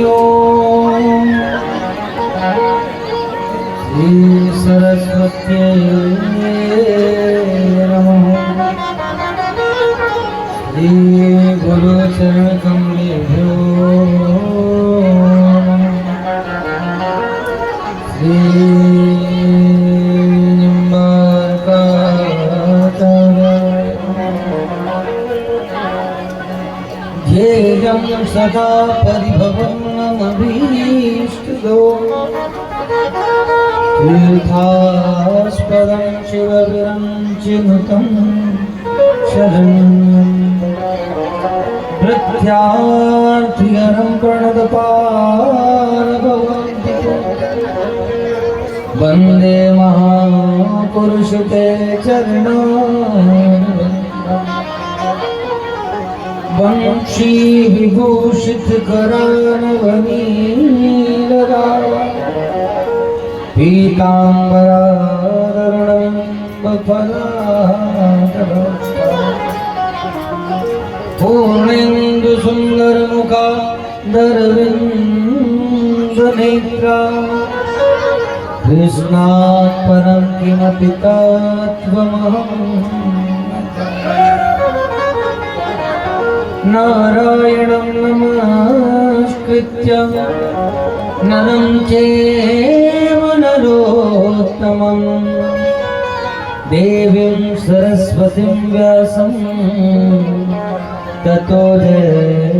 ओम श्री सरस्वत्यै नमः। श्री गुरुचरणकमलेभ्यो श्री ध्येयं सदा परिभवनमभीष्टदो तीर्थास्पदं शिवविरञ्चिनुतं शरण्यं प्रत्यार्थिहरं प्रणतपालभवन्तिकं वन्दे महापुरुषते चरणारविन्दम्। वंशी विभूषित करानवनीलगा पीताम्बरारविन्दफलाधरोष्ठा पूर्णेन्दु सुन्दरमुखा दरविन्दनेत्रा कृष्णात् परं किमपि तत्त्वमहम् नारायणं नमस्कृत्य नरं चैव नरोत्तमं देवीं सरस्वतीं व्यासं ततो जयमुदीरये।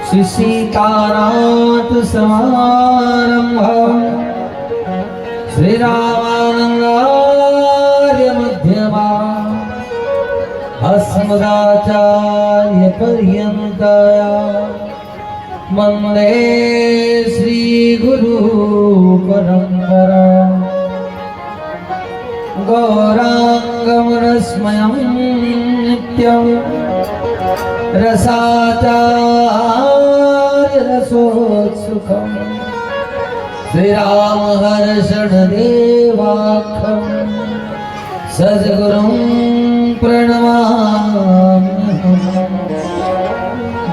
श्री सीतानाथ समारम्भां श्रीरामानन्दार्य मध्यमाम् अस्मदाचार्यपर्यन्ताया वन्दे श्रीगुरुपरम्परा। गौराङ्गमनस्मयं नित्यं रसाचार्यरसोत्सुकम् श्रीरामहर्षणदेवाख्यं सद्गुरुं प्रणमाम्यहम्।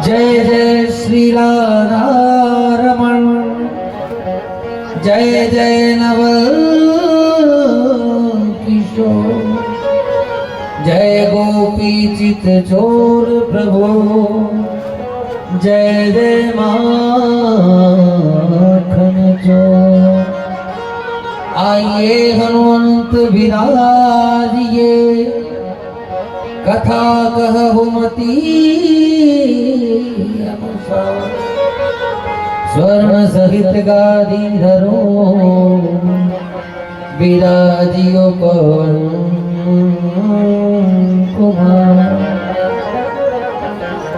जय जय श्री राधारमण, जय जय नवल किशोर, जय गोपी चित चोर प्रभु, जय जय माखन चोर। आइए हनुमंत विराजिए, कथा कहु मति अनुसार। स्वर्ण सहित गादी धरो, विराजियो कौन कुमार।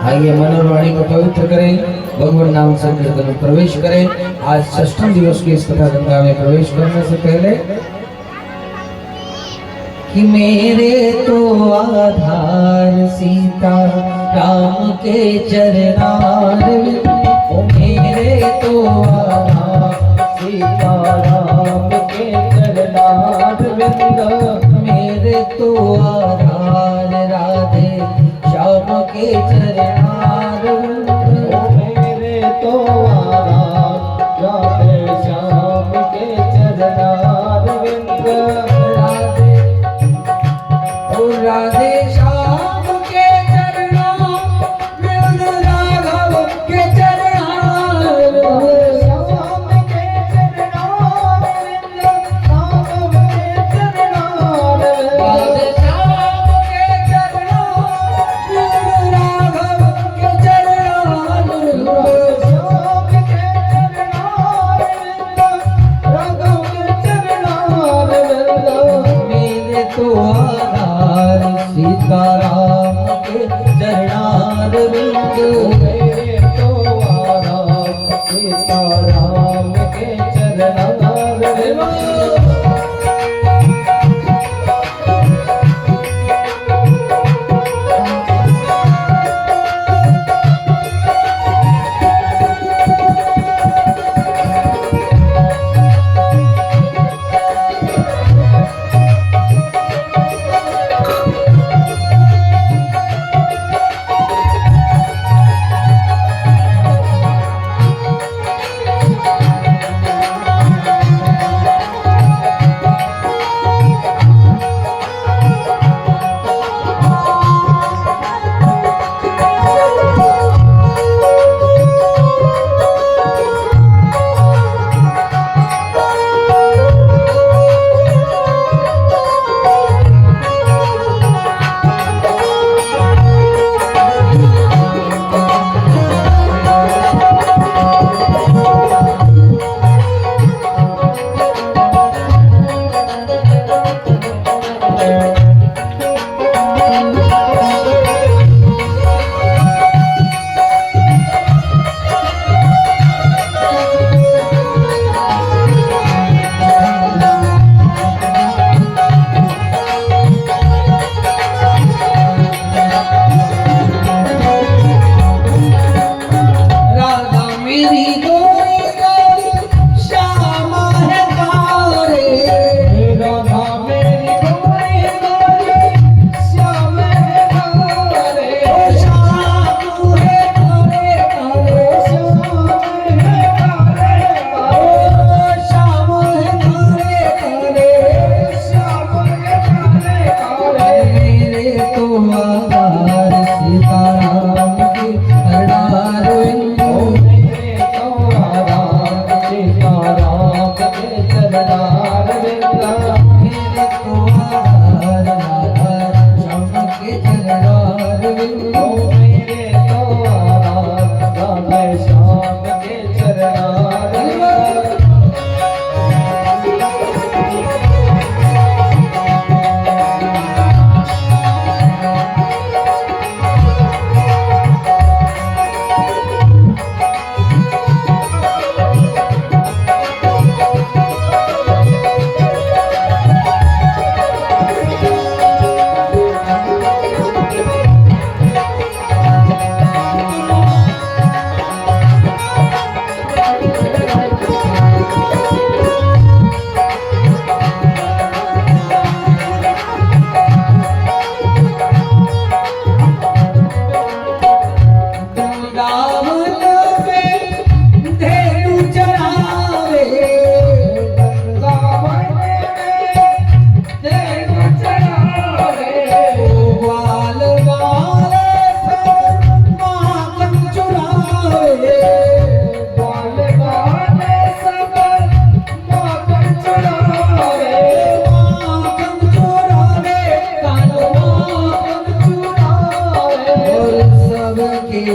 आइए मनोवाणी को पवित्र करें, भगवान नाम संकीर्तन में प्रवेश करें। आज षष्ठम दिवस की इस कथा गंगा में प्रवेश करने से पहले कि मेरे तो आधार सीता राम के चरणारविंद, ओ मेरे तो आधार सीता राम के चरणारविंद, मेरे तो आधार राधे श्याम के चरणारविंद, मेरे तो आधार राधे श्याम के चरणारविंद। राधे श्याम के चरणों में राघव के चरणों, श्याम के चरणों में राघव के चरणों, राधे श्याम के चरणों में राघव के चरणों, श्याम के चरणों में राघव के चरणों। मेरे तो सीताराम के चरणारविंद, मेरे तो आधार सीताराम के चरणारविंद।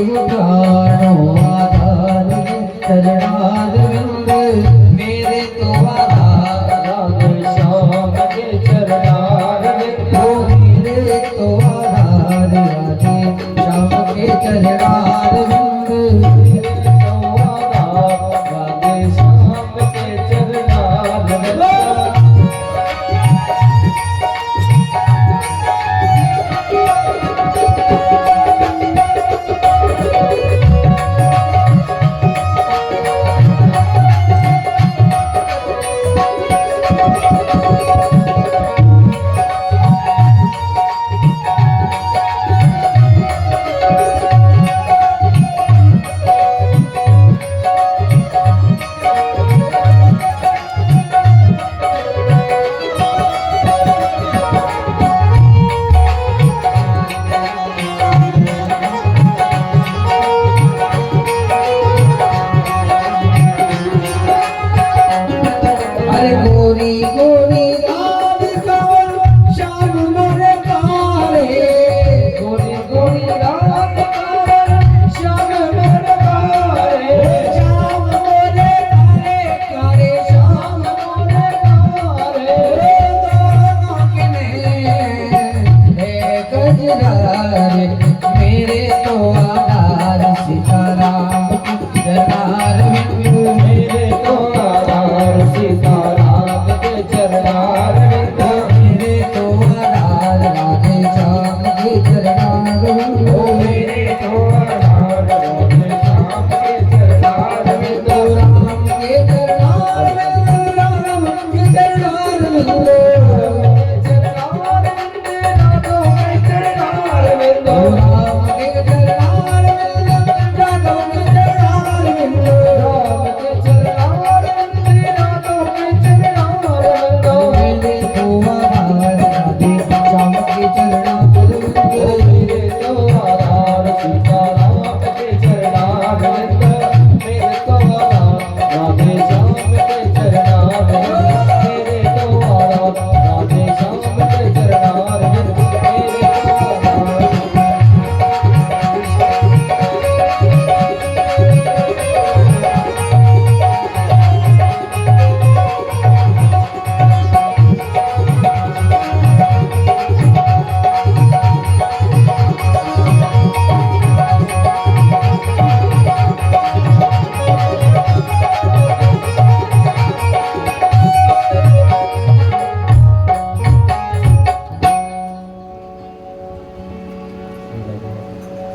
उठानो आधार चरणारविंद मेरे तो आधार राधे श्याम के चरणारविंद मेरे तो आधार राधे श्याम के चरणारविंद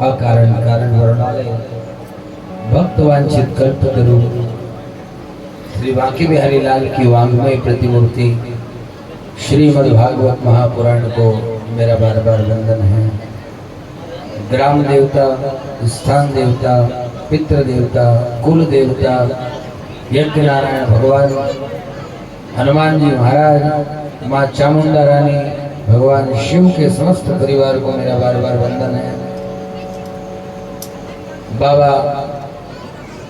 अकारण कारण वर्णालय भक्तवांछित कल्पतरु श्री बांके बिहारी लाल की वांग्मय प्रतिमूर्ति श्रीमद् भागवत महापुराण को मेरा बार बार वंदन है। ग्राम देवता, स्थान देवता, पितृ देवता, कुल देवता, यज्ञ नारायण भगवान, हनुमान जी महाराज, माँ चामुंडा रानी, भगवान शिव के समस्त परिवार को मेरा बार बार वंदन है। बाबा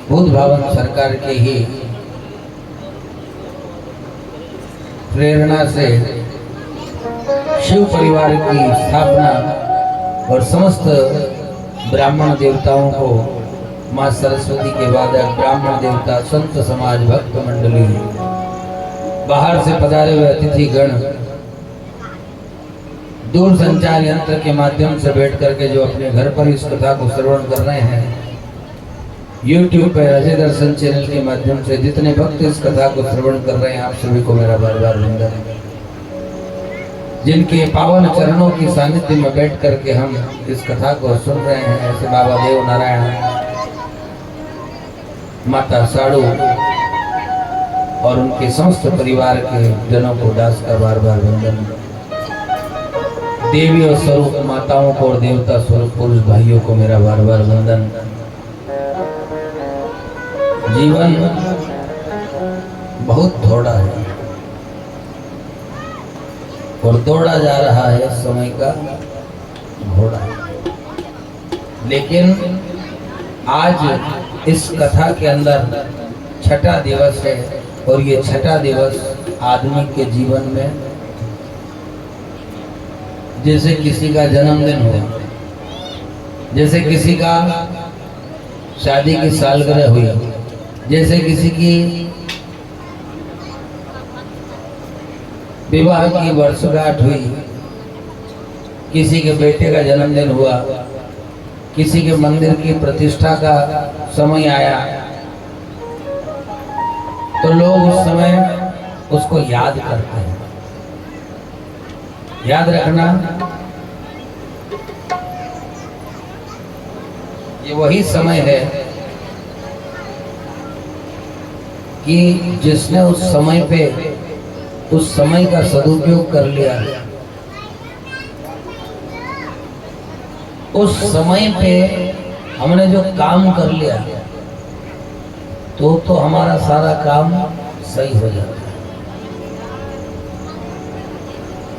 बुद्ध भवन सरकार के ही प्रेरणा से शिव परिवार की स्थापना और समस्त ब्राह्मण देवताओं को मां सरस्वती के बाद ब्राह्मण देवता, संत समाज, भक्त मंडली, बाहर से पधारे हुए अतिथि गण दूर संचार यंत्र के माध्यम से बैठ करके जो अपने घर पर इस कथा को श्रवण कर रहे हैं, YouTube पर अजय दर्शन चैनल के माध्यम से जितने भक्त इस कथा को श्रवण कर रहे हैं, आप सभी को मेरा बार बार वंदन है। जिनके पावन चरणों की सानिध्य में बैठ करके हम इस कथा को सुन रहे हैं, ऐसे बाबा देव नारायण, माता साड़ू और उनके समस्त परिवार के जनों को दास का बार बार वंदन। देवी और स्वरूप माताओं को और देवता स्वरूप पुरुष भाइयों को मेरा बार बार वंदन। जीवन बहुत थोड़ा है और दौड़ा जा रहा है समय का घोड़ा, लेकिन आज इस कथा के अंदर छठा दिवस है और ये छठा दिवस आदमी के जीवन में जैसे किसी का जन्मदिन हो, जैसे किसी का शादी की सालगिरह हुई, जैसे किसी की विवाह की वर्षगांठ हुई, किसी के बेटे का जन्मदिन हुआ, किसी के मंदिर की प्रतिष्ठा का समय आया, तो लोग उस समय उसको याद करते हैं। याद रखना, ये वही समय है कि जिसने उस समय पे उस समय का सदुपयोग कर लिया, उस समय पे हमने जो काम कर लिया तो हमारा सारा काम सही हो जाता है।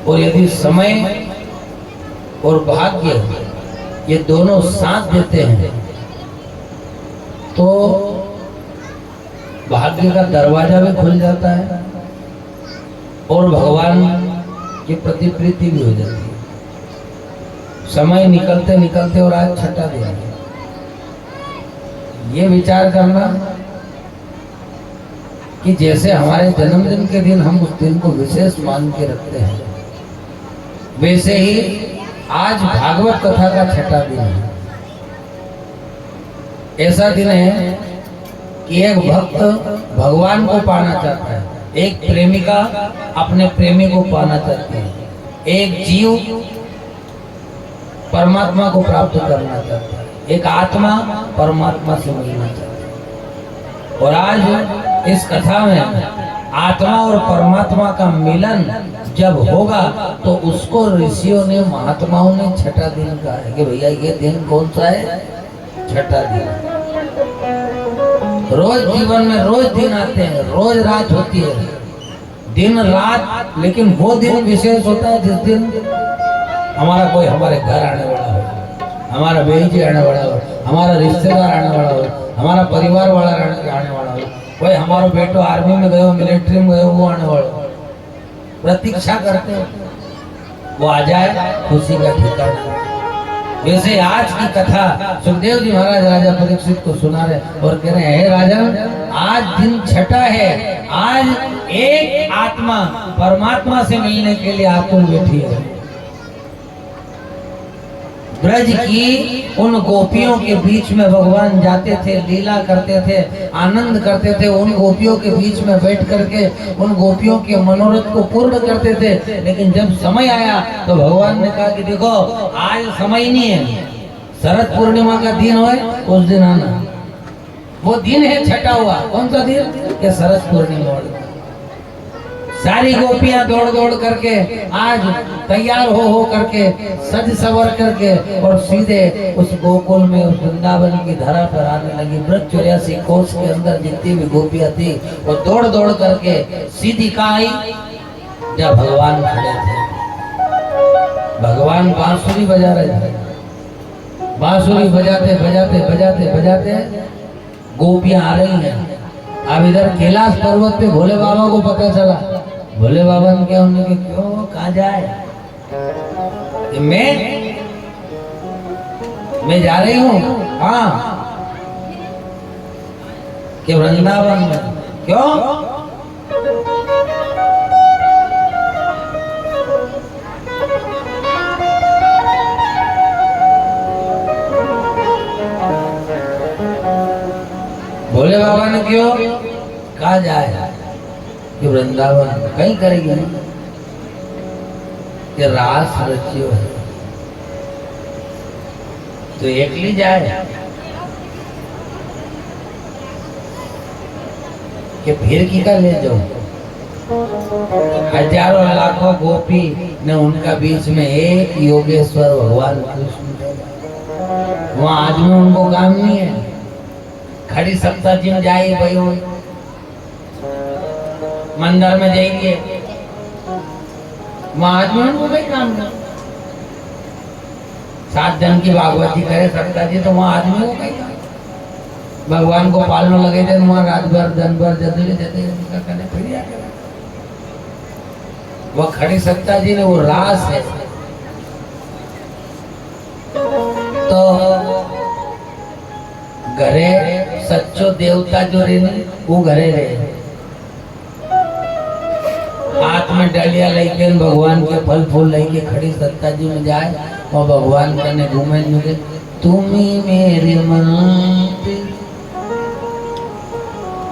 और यदि समय और भाग्य ये दोनों साथ देते हैं तो भाग्य का दरवाजा भी खुल जाता है और भगवान की प्रति प्रीति भी हो जाती है। समय निकलते निकलते और आज छठा दिन है। ये विचार करना कि जैसे हमारे जन्मदिन के दिन हम उस दिन को विशेष मान के रखते हैं, वैसे ही आज भागवत कथा का छठा दिन है। ऐसा दिन है कि एक भक्त भगवान को पाना चाहता है, एक प्रेमिका अपने प्रेमी को पाना चाहती है, एक जीव परमात्मा को प्राप्त करना चाहता है, एक आत्मा परमात्मा से मिलना चाहता है। और आज इस कथा में आत्मा और परमात्मा का मिलन जब होगा तो उसको ऋषियों ने, महात्माओं ने छठा दिन कहा है कि भैया ये दिन कौन सा है? छठा दिन। रोज जीवन में रोज दिन आते हैं, रोज रात होती है, दिन रात, लेकिन वो दिन विशेष होता है जिस दिन हमारा कोई हमारे घर आने वाला हो, हमारा बेटी आने वाला हो, हमारा रिश्तेदार आने वाला हो, हमारा परिवार वाला आने वाला हो, कोई हमारा बेटो आर्मी में गए हो, मिलिट्री में गए हो, वो आने वाला हो। प्रतीक्षा करते हो वो आ जाए, खुशी का ठिकाना। वैसे आज की कथा सुखदेव जी महाराज राजा परीक्षित को सुना रहे और कह रहे हैं, राजा आज दिन छठा है, आज एक आत्मा परमात्मा से मिलने के लिए आतुर बैठी है। ब्रज की उन गोपियों के बीच में भगवान जाते थे, लीला करते थे, आनंद करते थे, उन गोपियों के बीच में बैठ करके उन गोपियों के मनोरथ को पूर्ण करते थे। लेकिन जब समय आया तो भगवान ने कहा कि देखो आज समय नहीं है, शरद पूर्णिमा का दिन हो उस दिन आना। वो दिन है छठा हुआ, कौन सा दिन? कि शरद पूर्णिमा। सारी गोपियां दौड़ दौड़ करके आज तैयार हो करके सज सवर करके और सीधे उस गोकुल में, उस वृंदावन की धरा पर आने लगी। ब्रज 84 कोष के अंदर जितनी भी गोपियां थी वो दौड़ दौड़ करके सीधी कहाँ आई? जब भगवान खड़े थे। भगवान बांसुरी बजा रहे थे, बांसुरी बजाते बजाते बजाते बजाते गोपियां आ रही हैं। अब इधर कैलाश पर्वत पे भोले बाबा को पता चला। भोले बाबा ने क्या उन्होंने क्यों कहाँ जाए? मैं जा रही हूँ। हाँ, कि वृंदावन में। क्यों? भोले बाबा ने क्यों कहा जाए कि वृंदावन कहीं करेगी कि रास रचियो है तो एकली जाए कि फिर की का ले जाओ। हजारों लाखों गोपी ने उनका बीच में एक योगेश्वर भगवान कृष्ण, वहां आदमी उनको काम नहीं है। खड़ी सप्ताह जिन जाए भाई मंदिर में जाएंगे, वहां आदमी उनको कोई काम नहीं। 7 दिन की भागवती करे सप्ताह जी तो वहां आदमी को कहीं भगवान को पालने लगे थे, वहां रात भर दिन भर जदले जदले करने फिर वह खड़ी सत्ता जी ने वो रास है। तो घरे सच्चो देवता जो रे ने वो घरे रहे, हाथ में डालिया लेके भगवान के फल फूल लेके खड़ी सत्ता जी में जाए और भगवान कने घूमे मुझे तुम्ही मेरे मंत्र,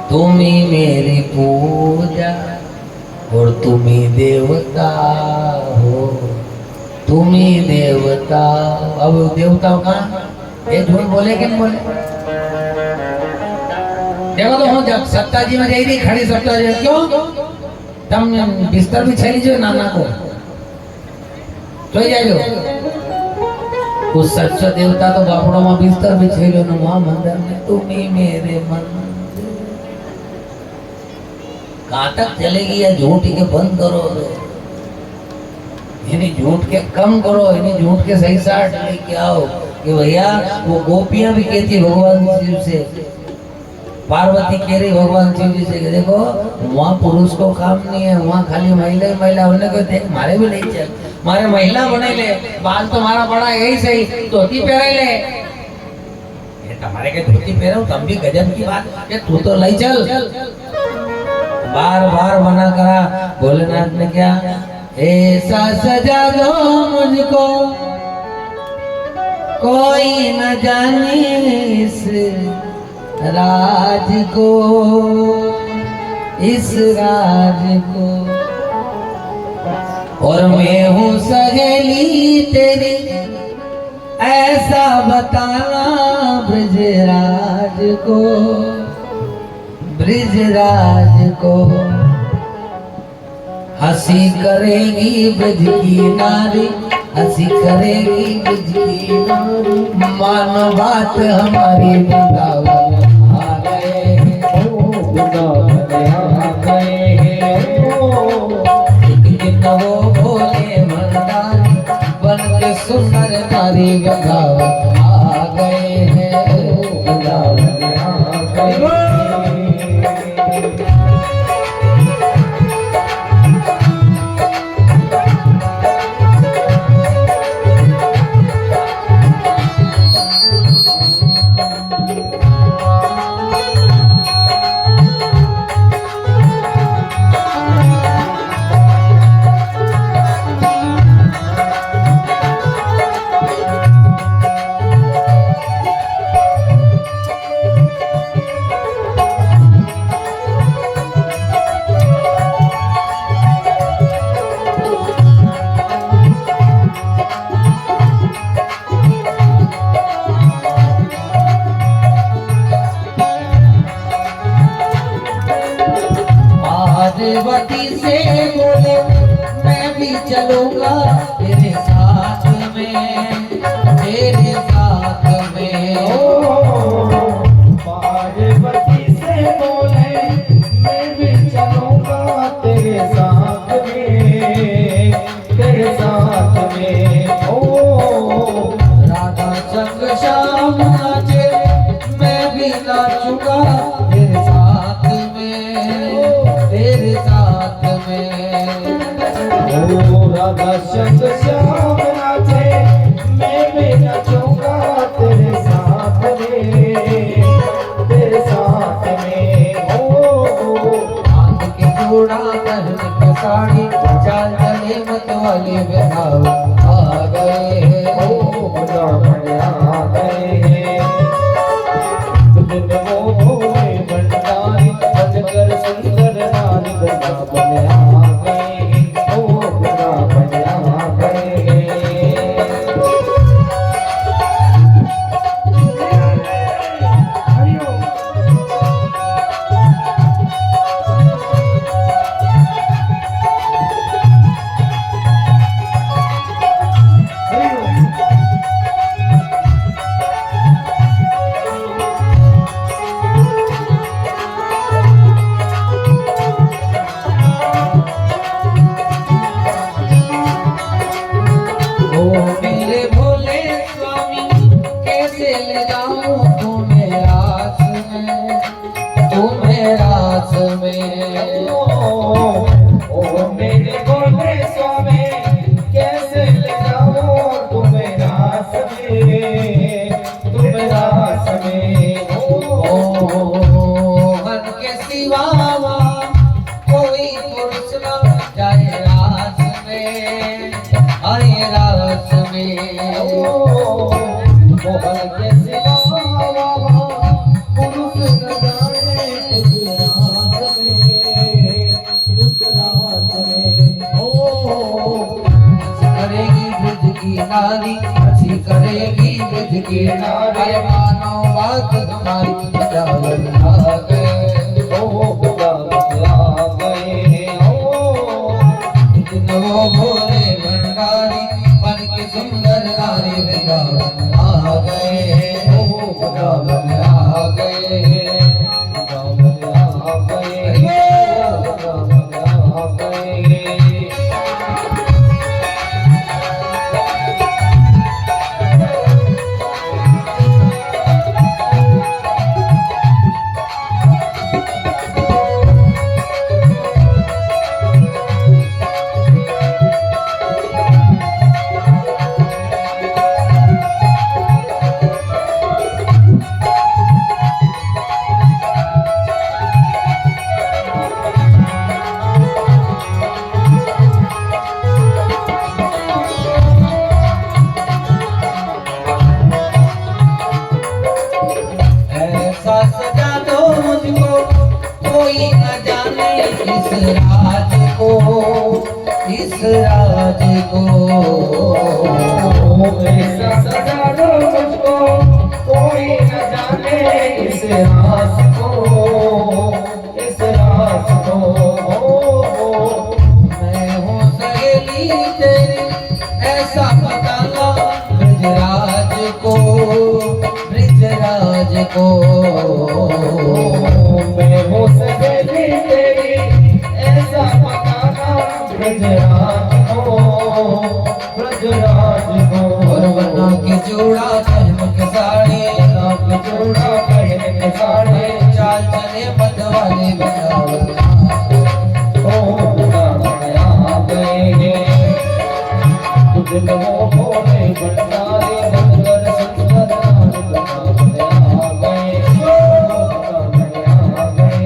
तुम्ही मेरी पूजा और तुम्ही देवता हो, तुम्ही देवता। अब देवताओं का ये झूठ बोले कि नहीं बोले? देखो तो हूँ जब सत्ता जी में जाएगी खड़ी सत्ता जी, क्यों तम बिस्तर भी छेली जो नाना को तो जाइयो उस सच्चा देवता तो बापड़ों में बिस्तर भी छेलो न वहां मंदिर में तुम्ही मेरे मंदिर। कहाँ तक चलेगी या झूठ के बंद करो, इन्हें झूठ के कम करो, इन्हें झूठ के सही साठ लेके आओ कि भैया वो गोपियां भी कहती भगवान शिव से, पार्वती कह रही भगवान शिव जी से कि देखो वहाँ पुरुष को काम नहीं है, वहाँ खाली महिला ही महिला, उन्हें को देख मारे भी नहीं चल, मारे महिला बने ले, बाल तुम्हारा बड़ा यही सही, धोती पहने ले, ये तुम्हारे के धोती पहनो तब भी गजब की बात, ये तू तो लाई चल। बार बार मना करा, भोलेनाथ ने क्या ऐसा सजा दो मुझको कोई न जाने इस राज को, इस राज को, और मैं हूँ सहेली तेरी ऐसा बताना ब्रजराज को, ब्रजराज को। हंसी करेगी ब्रज की नारी, हंसी करेगी ब्रज की नारी, मानो बात हमारी वृंदावन आ गए हैं, वृंदावन आ गए हैं। एक दिन वो भोले मर्दानी बन के सुंदर नारी वृंदावन आ गए हैं, वृंदावन आ गए। पार्वती से बोले मैं भी चलूंगा तेरे साथ में, तेरे साथ में। पार्वती से बोले मैं भी चलूंगा तेरे साथ में, तेरे साथ में। ओ राधा संग श्याम नाचे मैं भी नाचूंगा तेरे साथ में, तेरे साथ में। ओ राधा संग श्याम नाचे मैं भी नाचूंगा तेरे साथ में, तेरे साथ में। ओ हाथ के जोड़ा पहन के साड़ी चाल चले मत वाले बिहाव आ गए हैं, ओ बड़े आ गए हैं। तुझने वो भोले भंडारी बजकर सुंदर नारी वृंदावन आ गए, ओ वृंदावन आ गए। मेरे भोले स्वामी कैसे ले जाऊं तुम्हें रास में, तुम्हें रास में। ओ मेरे भोले स्वामी कैसे ले जाऊं तुम्हें रास में, तुम्हें रास में। ओ मोहन के सिवा पुरुष न जाने उस रात में करेगी ब्रज की नारी, अच्छी करेगी ब्रज की नारी, मानो बात हमारी बजावन आ गए, बजावन आ गए। वो भोले भंडारी बन के सुंदर नारी बजावन आ गए, बजावन आ गए, बजावन आ गए, बजावन आ गए। कोई न जाने इस राज को, इस राज को ऐसा सजा दो मुझको, कोई न जाने इस राज को, इस राज को। मैं हूँ सहेली तेरी ऐसा बताना ब्रजराज को, ब्रजराज को। मैं हूँ सहेली तेरी ऐसा बताना ब्रजराज को, ब्रजराज को। और बना के जोड़ा पहन के साड़ी, बना के जोड़ा पहन के साड़ी, चाल चले मत वाले बजावन आ गए। तुझ वो भोले भंडारी बनकर सुंदर बजावन आ गए, बजावन आ गए।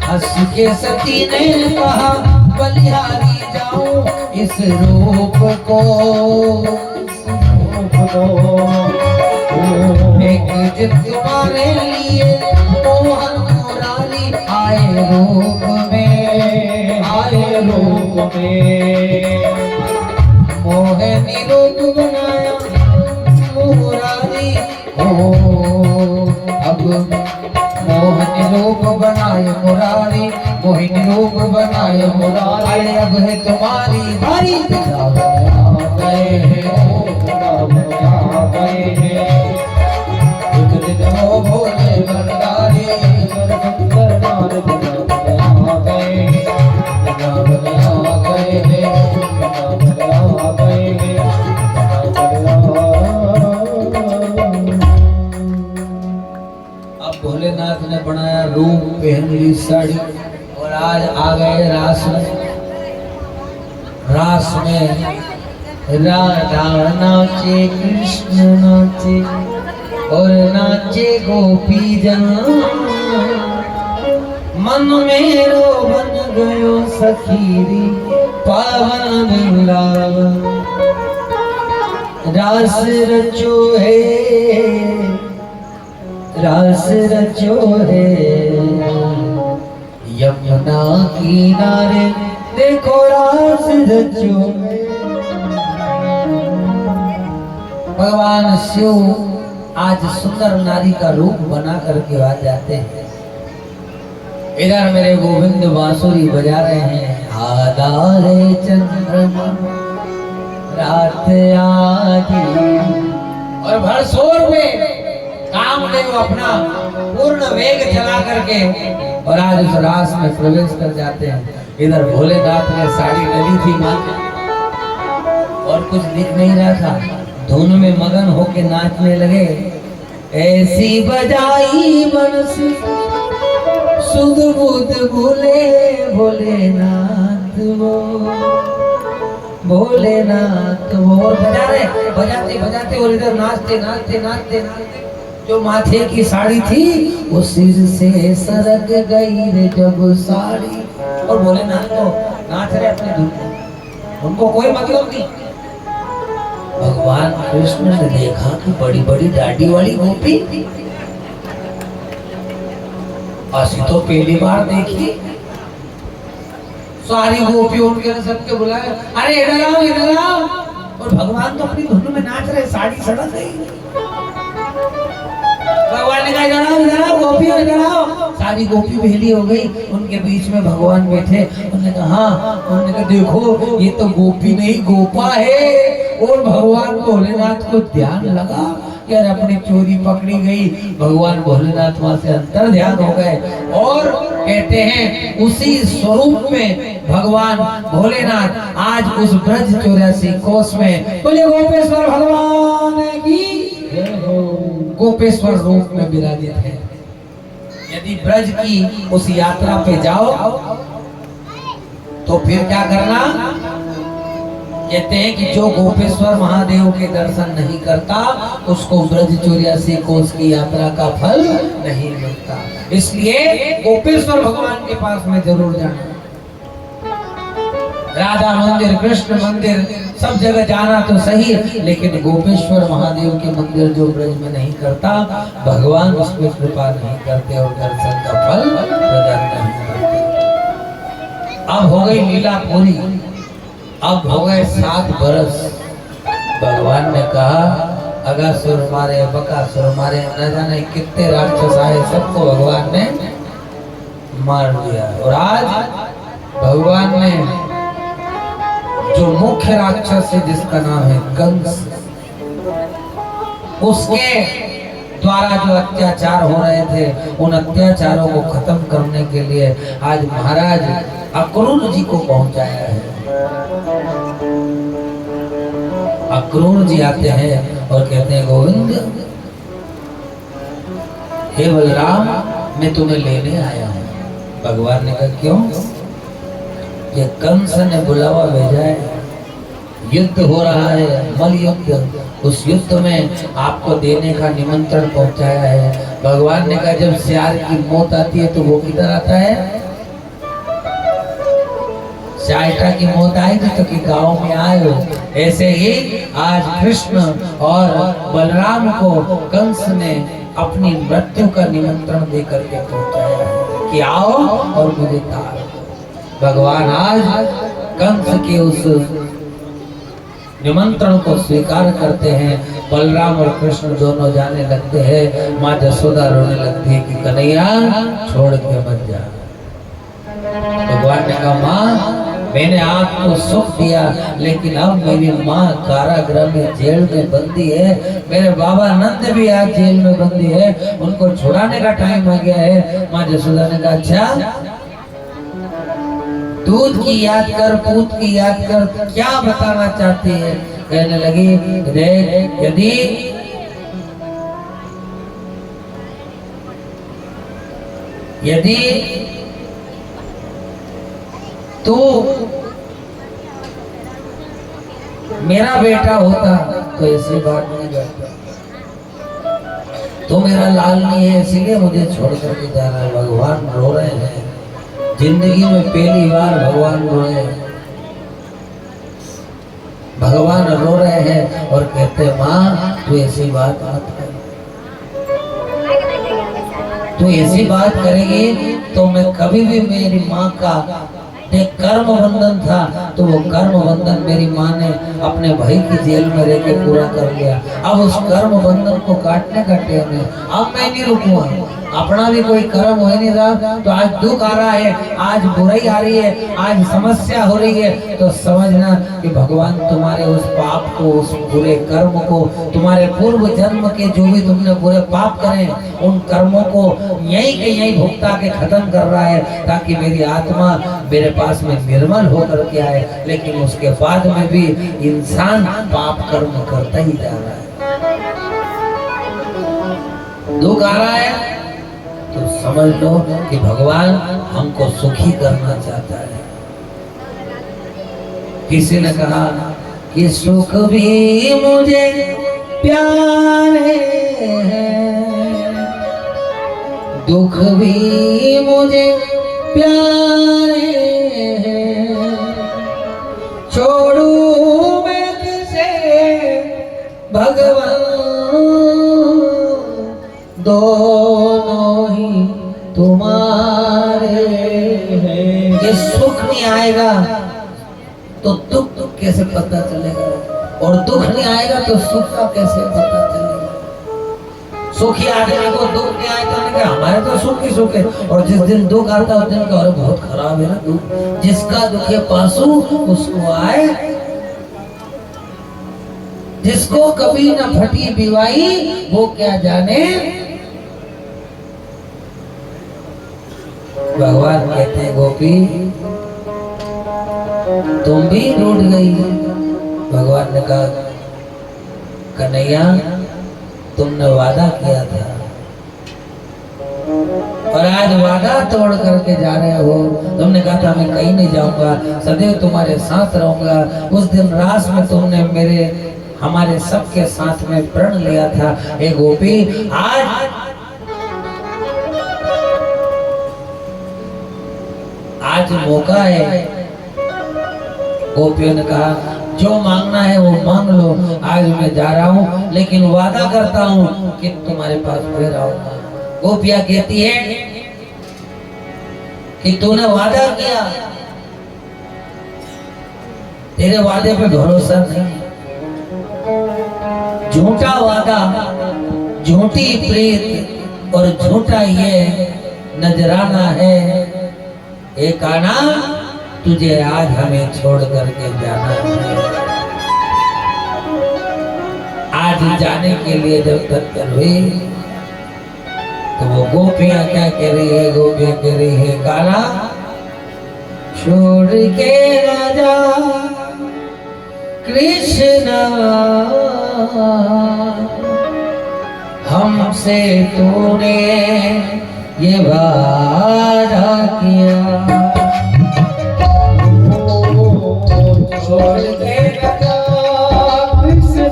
हंस के सती ने कहा बलिहारी जाऊं इस रूप को, एक दिन तुम्हारे लिए मोहन मुरारी आए रूप में, आए रूप में। मोहनी रूप बनाया मुरारी हो, अब मोहनी रूप बनाए मुरारी, मोहिनी रूप बनाए मुरारी। अब है तुम्हारी बारी, बजावन आ गए हैं, बजावन आ गए हैं। एक दिन वो भोले भंडारी सुंदर नार बजावन आ गए, बजावन आ गए हैं, बजावन आ गए हैं, बजावन आ। अब भोलेनाथ ने बनाया रूप, पहन ली साड़ी और आज आ गए रास में। रास में राधा नाचे, कृष्ण नाचे और नाचे गोपी जन। मन मेरो बन गयो सखीरी पावन वृंदावन। रास रचो है, रास रचो है यमुना किनारे, देखो रास रचो। भगवान शिव आज सुंदर नारी का रूप बना करके आ जाते हैं। इधर मेरे गोविंद बांसुरी बजा रहे हैं। आधारे चंद्रमा रात आगी, और भरसोर में कामदेव अपना पूर्ण वेग चला करके और आज उस रास में प्रवेश कर जाते हैं। इधर भोलेनाथ ने साड़ी डली थी माथे और कुछ दिख नहीं रहा था, धुन में मगन होके नाचने लगे। ऐसी बजाई बंसी सुध बुध भूले भोलेनाथ वो, भोलेनाथ वो। और बजा रहे, बजाते बजाते और इधर नाचते नाचते नाचते नाचते जो माथे की साड़ी थी वो सिर से सरक गई रे जब साड़ी। और भोलेनाथ को नाच रहे अपने धुन में, उनको कोई मतलब नहीं। भगवान कृष्ण ने देखा कि बड़ी बड़ी दाढ़ी वाली गोपी, असि तो पहली बार देखी। सारी गोपी उनके सबके बुलाए, अरे इधर आओ इधर आओ। और भगवान तो अपनी धुन में नाच रहे, साड़ी सड़क गई। भगवान ने कहा इधर आओ गोपी इधर आओ। सारी गोपी बेली हो गई, उनके बीच में भगवान बैठे। उन्होंने कहा हाँ, उन्होंने कहा देखो ये तो गोपी नहीं गोपा है। और भगवान भोलेनाथ को ध्यान लगा कि यार अपनी चोरी पकड़ी गई। भगवान भोलेनाथ वहां से अंतर ध्यान हो गए और कहते हैं उसी स्वरूप में भगवान भोलेनाथ आज उस ब्रज 84 कोस में बोले गोपेश्वर भगवान की गोपेश्वर रूप में विराजित है। यदि ब्रज की उस यात्रा पे जाओ तो फिर क्या करना, कहते हैं कि जो गोपेश्वर महादेव के दर्शन नहीं करता उसको ब्रज 84 कोस की यात्रा का फल नहीं मिलता। इसलिए गोपेश्वर भगवान के पास में जरूर जाना। राधा मंदिर, कृष्ण मंदिर, सब जगह जाना तो सही है, लेकिन गोपेश्वर महादेव के मंदिर जो ब्रज में नहीं करता, भगवान उस पर कृपा नहीं करते और दर्शन का फल प्रदान नहीं करते। अब हो गई लीला पूरी, अब हो गए 7 बरस। भगवान ने कहा अगासुर मारे, बकासुर मारे, न जाने कितने राक्षस आए, सबको भगवान ने मार दिया। और आज भगवान ने जो मुख्य राक्षस है जिसका नाम है कंस, उसके द्वारा जो अत्याचार हो रहे थे उन अत्याचारों को खत्म करने के लिए आज महाराज अक्रूर जी को पहुंचाया है। अक्रूर जी आते हैं और कहते हैं गोविंद, हे बलराम, मैं तुम्हें लेने आया हूँ। भगवान ने कहा क्यों? ये कंस ने बुलावा भेजा है, युद्ध हो रहा है, मल युद्ध, उस युद्ध में आपको देने का निमंत्रण पहुंचाया है। भगवान ने कहा जब सियार की मौत आती है तो वो किधर आता है? चायटा की मौत आएगी तो कि गांव में आए हो। ऐसे ही आज कृष्ण और बलराम को कंस ने अपनी मृत्यु का निमंत्रण देकर के पहुंचाया है कि आओ और मुझे तारो। भगवान आज कंस के उस निमंत्रण को स्वीकार करते हैं। बलराम और कृष्ण दोनों जाने लगते हैं। माँ जसोदा रोने लगती है कि कन्हैया छोड़ के मत जा। भगवान ने कहा माँ, मैंने आपको सुख दिया, लेकिन अब मेरी माँ कारागृह में, जेल में बंदी है। मेरे बाबा नंद भी आज जेल में बंदी है, उनको छुड़ाने का टाइम आ गया है। माँ जसोदा ने कहा अच्छा, दूध की याद कर, पूत की याद कर, क्या बताना चाहती है? कहने लगी देख, यदि तू मेरा बेटा होता तो ऐसी बात नहीं करता। तो मेरा लाल नहीं है इसीलिए मुझे छोड़ करके जा रहा है। भगवान रो रहे हैं, जिंदगी में पहली बार भगवान रोए। भगवान रो रहे हैं और कहते माँ तू ऐसी बात मत कर, तू ऐसी बात करेगी तो मैं कभी भी, मेरी माँ का एक कर्म बंधन था तो वो कर्म बंधन मेरी माँ ने अपने भाई की जेल में रह के पूरा कर लिया। अब उस कर्म बंधन को काटने का टाइम है, अब मैं नहीं रुकूंगा। अपना भी कोई कर्म हो ही नहीं रहा, तो आज दुख आ रहा है, आज बुराई आ रही है, आज समस्या हो रही है, तो समझना कि भगवान तुम्हारे उस पाप को, उस बुरे कर्म को, तुम्हारे पूर्व जन्म के जो भी तुमने बुरे पाप करे उन कर्मों को यहीं के यहीं भुगता के खत्म कर रहा है, ताकि मेरी आत्मा मेरे पास में निर्मल होकर के आए। लेकिन उसके बाद में भी इंसान पाप कर्म करता ही जा रहा है। दुख आ रहा है तो समझ लो कि भगवान हमको सुखी करना चाहता है। किसी ने कहा कि सुख भी मुझे प्यारे हैं, दुख भी मुझे प्यारे हैं, छोड़ू मैं किसे भगवान, दोनों ही तुम्हारे हैं। ये सुख नहीं आएगा तो दुख कैसे पता चलेगा, और दुख नहीं आएगा तो सुख का कैसे पता चलेगा। सुखी आदमी को दुख नहीं आएगा तो हमारे तो सुख ही सुख है, और जिस दिन दुख आता है उस दिन का बहुत खराब है ना दुख। जिसका दुख है पासू उसको आए, जिसको कभी न फटी बिवाई वो क्या जाने। भगवान कहते हैं गोपी तुम भी रूठ गई। भगवान ने कहा कन्हैया तुमने वादा किया था और आज वादा तोड़ करके जा रहे हो। तुमने कहा था मैं कहीं नहीं जाऊंगा, सदैव तुम्हारे साथ रहूंगा। उस दिन रात में तुमने हमारे सबके साथ में प्रण लिया था। हे गोपी आज मौका है। गोपियों ने कहा जो मांगना है वो मांग लो, आज मैं जा रहा हूँ लेकिन वादा करता हूँ कि तुम्हारे पास फिर आऊंगा। गोपियां कहती है कि तूने वादा किया, तेरे वादे पे भरोसा नहीं, झूठा वादा, झूठी प्रीत और झूठा ये नजराना है। एक आना तुझे आज हमें छोड़ करके जाना है। आज जाने के लिए जब तत्पर हुई तो वो गोपियां क्या कह रही है? गोपियां कह रही है काला छोड़ के राजा कृष्ण हमसे तूने ये वादा किया, छोड़ के राजा कृष्ण,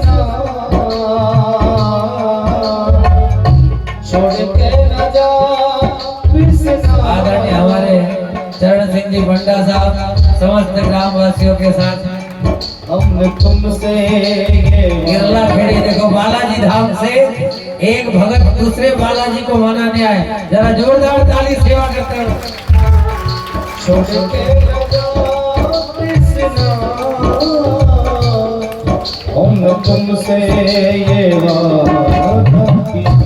छोड़ के राजा कृष्ण। आदरणीय हमारे चरण सिंह जी बंडा साहब समस्त ग्रामवासियों के साथ हमने तुमसे गिरला खेड़ी। देखो बालाजी धाम से एक भगत दूसरे बालाजी को मनाने आए, जरा जोरदार ताली सेवा करते हो। छोड़ के राजा कृष्ण हमने तुमसे ये वादा किया।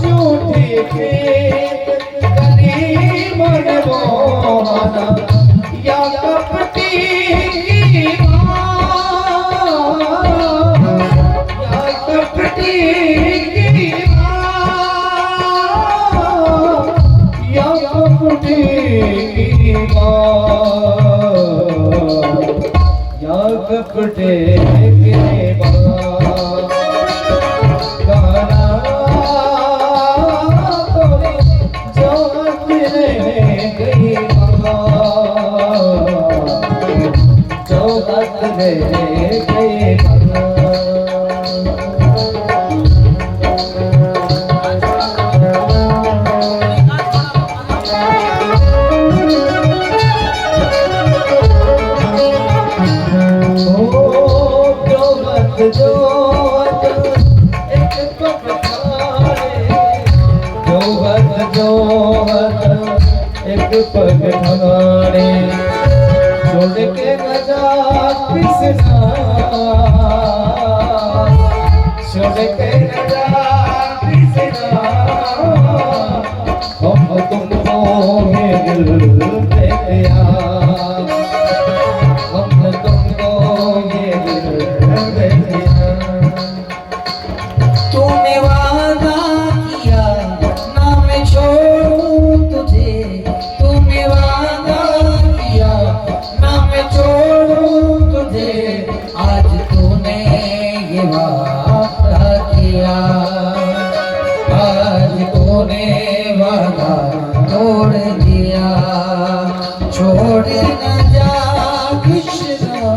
झूठी प्रीत दीवाना या कपटी या कपटी या कपटी या कपटे एक पग ढाने छोड़ के न जा कृष्णा छोड़ के न जा कृष्णा हम तुमको ये दिल दे दिया हम तुमको ये दिल दे दिया तूने वादा किया ना मैं छोड़ूं तुझे तूने वादा किया ना मैं छोड़ूं तुझे आज तूने ये वादा किया आज तूने वादा तोड़ दिया छोड़ न जा कृष्णा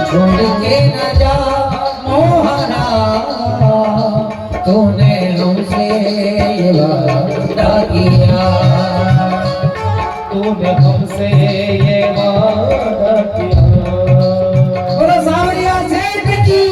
छोड़ के न जा मोहना तूने हमसे ये वादा किया तूने हमसे ये वादा किया बोलो सावरिया सेठ की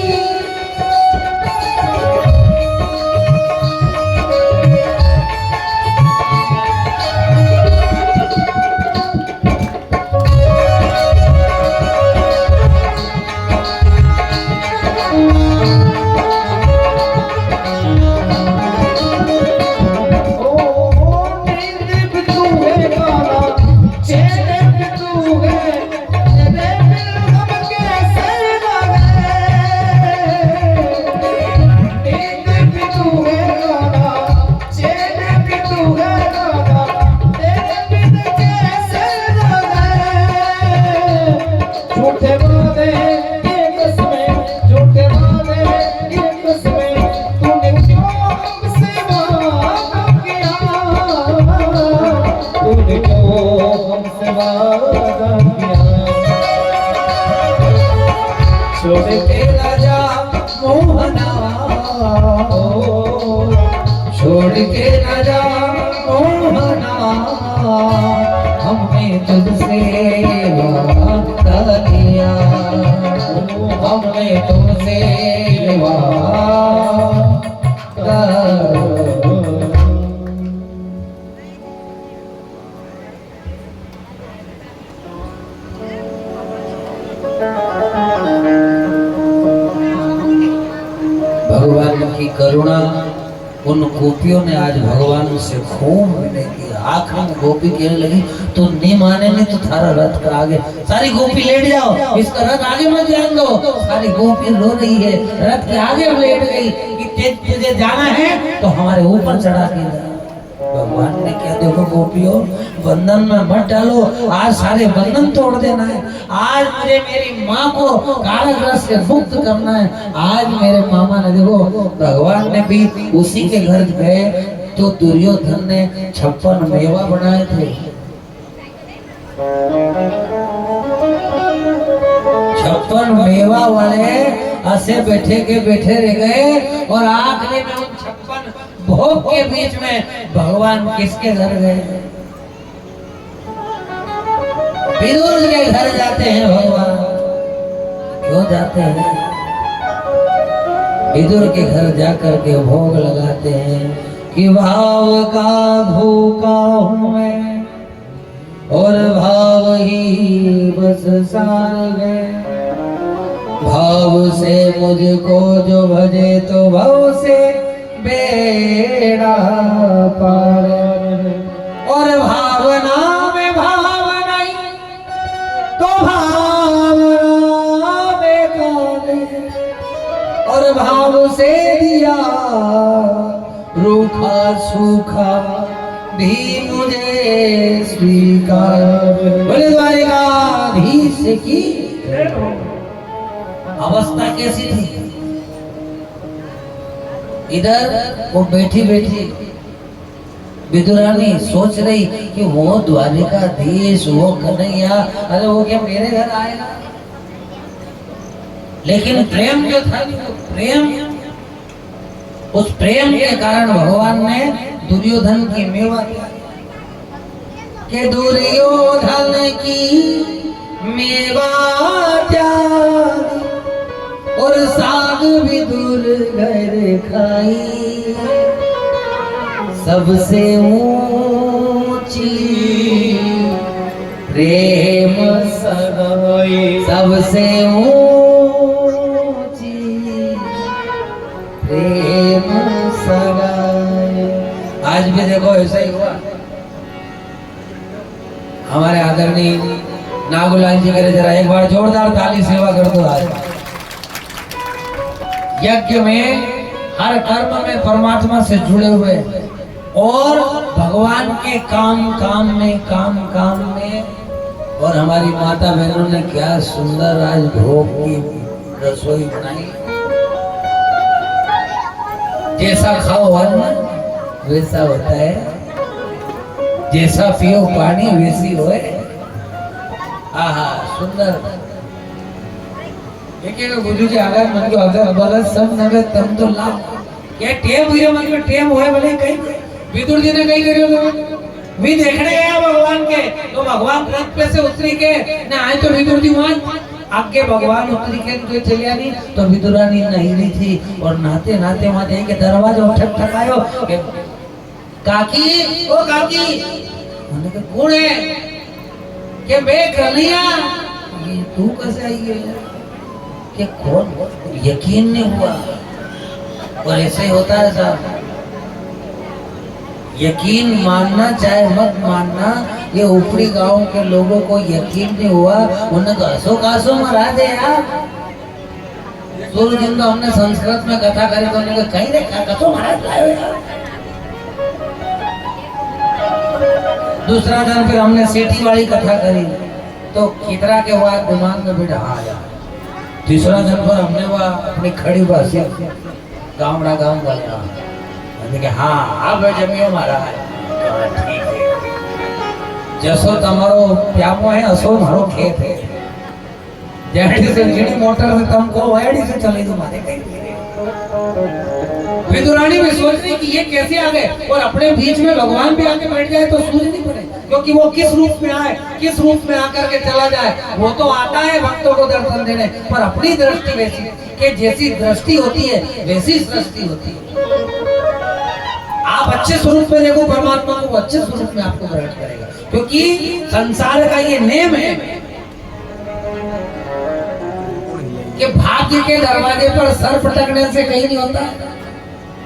छोड़ के न जा मोहना छोड़ के न जा मोहना हमने तुझसे वादा किया हमने तुझसे वादा भगवान की करुणा उन गोपियों ने आज भगवान से खूब मिलने की आखिर में गोपी कहने लगी तो नहीं माने नहीं तो थारा रथ का आगे सारी गोपी लेट जाओ इसका रथ आगे मत जान दो सारी गोपी रो रही है रथ के आगे लेट गई कि तुझे जाना है तो हमारे ऊपर चढ़ा के जा भगवान ने क्या देखो गोपियों बंधन में मत डालो आज सारे बंधन तोड़ देना है आज मुझे मेरी माँ को कारागृह से मुक्त करना है आज मेरे मामा ने देखो भगवान ने भी उसी के घर गए तो दुर्योधन ने 56 मेवा बनाए थे 56 मेवा वाले ऐसे बैठे रह गए और आखिरी में उन 56 भोग के बीच में भगवान किसके घर गए विदुर के घर जाते हैं भगवान क्यों जाते हैं विदुर के घर जाकर के भोग लगाते हैं कि भाव का भूखा हूँ मैं और भाव ही बस सार गए भाव से मुझको जो भजे तो भाव से बेड़ा पार और भावना में भाव और भाव से दिया रूखा सूखा भी मुझे स्वीकार। बोले द्वारिकाधीश की अवस्था कैसी थी। इधर वो बैठी बैठी विदुरानी सोच रही कि वो द्वारिकाधीश, वो कन्हैया, अरे वो क्या मेरे घर आएगा। लेकिन प्रेम जो था, प्रेम, उस प्रेम के कारण भगवान ने दुर्योधन की मेवा के दुर्योधन की मेवा त्यागी और साग भी दूर घर खाई। सबसे ऊंची प्रेम सगाई, सबसे ऊंची प्रेम सगाई। आज भी देखो ऐसा ही हुआ। हमारे आदरणीय नागुलाल जी करे जरा एक बार जोरदार ताली सेवा कर दो। आज यज्ञ में हर कर्म में परमात्मा से जुड़े हुए और भगवान के काम काम में और हमारी माता बहनों ने क्या सुंदर आज भोग की रसोई बनाई। जैसा खाओ अन्न वैसा होता है, जैसा पियो पानी वैसी होए। आहा सुंदर। एक गुरु जी आगे मन को अगर बलत सब नवे तम तो लाभ ये टेम हुए मन में टेम होए भले कहीं विदुर जी ने कहीं करियो तो भी देखने गया भगवान के तो भगवान रथ पे से उतरी के ना आए तो विदुर जी वहां आगे भगवान उतरी के तो चलिया नहीं तो विदुरानी नहीं रही थी और नहाते नहाते वहां देख के दरवाजा ठकठकायो काकी ओ काकी मैंने कहा कौन है के मैं कन्हैया ये तू कैसे आई है कि कौन यकीन नहीं हुआ। और ऐसे ही होता है साहब, यकीन मानना चाहे मत मानना, ये ऊपरी गांव के लोगों को यकीन नहीं हुआ। उन्हें तो हंसो कासो मरा दे यार। सूर्य दिन तो हमने संस्कृत में कथा करी तो उन्होंने कहीं देखा कसो महाराज लाए यार। दूसरा दिन फिर हमने सीटी वाली कथा करी तो कितरा के बाद दिमाग में बिठा आया। तीसरा दिन पर हमने वह अपनी खड़ी भाषा गावड़ा गाँव बोला मैंने कहा हाँ अब जमियो मारा है ठीक है जसो तमारो प्यामो है असो मारो खेत है जेडी से जेडी मोटर से तुमको वेडी से चले तुम्हारे कहीं। विदुरानी भी सोच रही कि ये कैसे आ गए और अपने बीच में भगवान भी आके बैठ जाए तो सूझ नहीं पड़े क्योंकि वो किस रूप में आए, किस रूप में आकर के चला जाए। वो तो आता है भक्तों को दर्शन देने पर अपनी दृष्टि वैसी कि जैसी दृष्टि होती है वैसी सृष्टि होती है। आप अच्छे स्वरूप में देखो परमात्मा को अच्छे स्वरूप में आपको प्रकट करेगा क्योंकि संसार का ये नेम है कि भाग्य के दरवाजे पर सर पटकने से कहीं नहीं होता।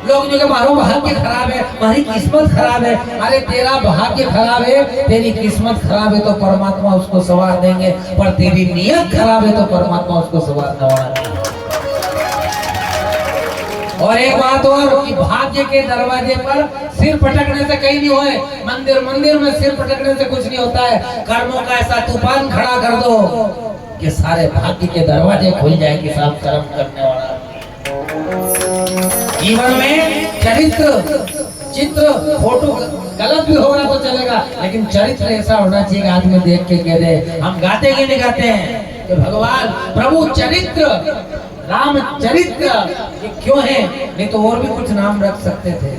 लोग जो मारो भाग्य खराब है, हमारी किस्मत खराब है। अरे तेरा भाग्य खराब है, तेरी किस्मत खराब है तो परमात्मा उसको सवार देंगे, पर तेरी नियत खराब है तो परमात्मा उसको सवार देंगे। और एक बात और कि भाग्य के दरवाजे पर सिर पटकने से कहीं नहीं होए। मंदिर मंदिर में सिर पटकने से कुछ नहीं होता है। कर्मों का ऐसा तूफान खड़ा कर दो कि सारे भाग्य के दरवाजे खुल जाएंगे। सब कर्म करने वाला जीवन में चरित्र चित्र फोटो गलत भी होगा तो चलेगा लेकिन चरित्र ऐसा होना चाहिए कि आदमी देख के कह दे। हम गाते कि नहीं गाते हैं कि भगवान प्रभु चरित्र राम चरित्र ये क्यों है, नहीं तो और भी कुछ नाम रख सकते थे।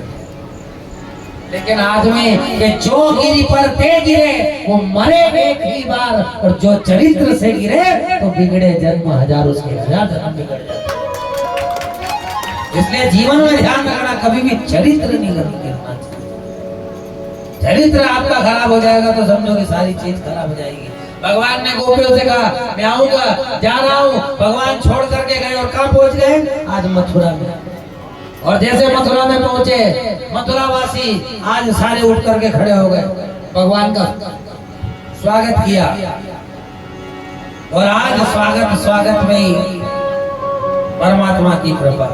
लेकिन आदमी के जो गिरी पर ते गिरे वो मरे एक ही बार और जो चरित्र से गिरे तो बिगड़े जन्म हजार उसके हजार जन्म बिगड़ जाते। इसलिए जीवन में ध्यान रखना कभी भी चरित्र नहीं गिरना चाहिए। चरित्र आपका खराब हो जाएगा तो समझो कि सारी चीज खराब हो जाएगी। भगवान ने गोपियों से कहा मैं आऊंगा जा रहा हूँ, भगवान छोड़ करके गए और कहाँ पहुंच गए आज मथुरा में। और जैसे मथुरा में पहुंचे मथुरावासी आज सारे उठ करके खड़े हो गए, भगवान का स्वागत किया। और आज स्वागत में ही परमात्मा की कृपा।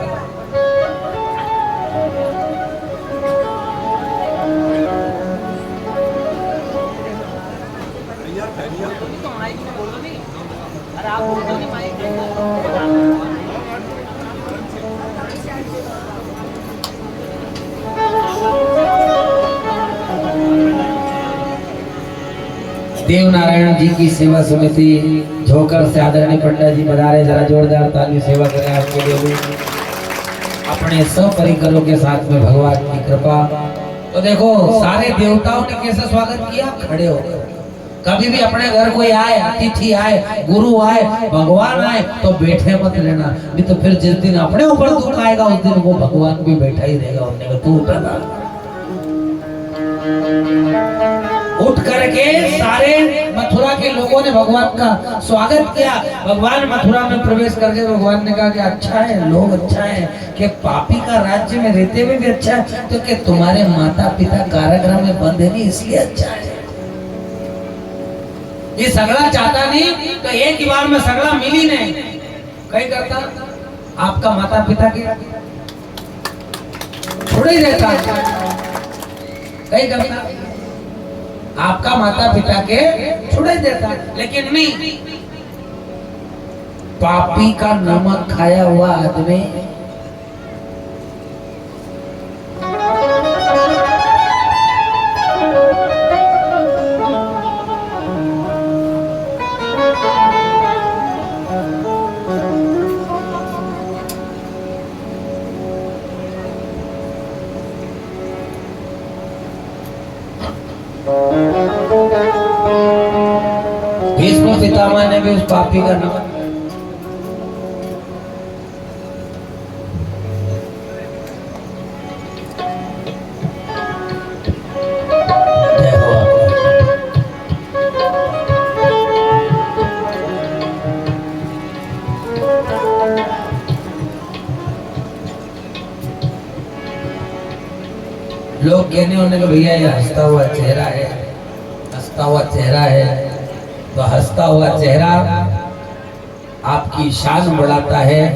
देव नारायण जी की सेवा समिति झोकर से आदरणीय पंडित जी पधारे, जरा जोरदार ताली सेवा करें आपके लिए भी। अपने सब परिकरों के साथ में भगवान की कृपा। तो देखो सारे देवताओं ने कैसे स्वागत किया, खड़े हो। कभी भी अपने घर कोई आए, अतिथि आए, गुरु आए, भगवान आए तो बैठे मत लेना, नहीं तो फिर जिस दिन अपने ऊपर दुख आएगा उस दिन वो भगवान भी बैठा ही रहेगा। उन्होंने कहा तू उठा, उठ करके सारे मथुरा के लोगों ने भगवान का स्वागत किया। भगवान मथुरा में प्रवेश करके भगवान ने कहा कि अच्छा है, लोग अच्छा है, कि पापी का राज्य में रहते हुए भी अच्छा है, तो कि तुम्हारे माता पिता कारागृह में बंद है नहीं इसलिए अच्छा है। ये सगड़ा चाहता नहीं तो एक ही बार में सगड़ा मिल ही नहीं। कहीं करता आपका माता पिता के थोड़े ही रहता, कहीं करता आपका माता पिता के छुड़े देता, लेकिन नहीं, पापी का नमक खाया हुआ आदमी भीष्म पितामह ने भी उस पापी का नाम लोग कहने होने का भैया ये हंसता हुआ चेहरा है, हंसता हुआ चेहरा है। तो हंसता हुआ चेहरा आपकी शान बढ़ाता है,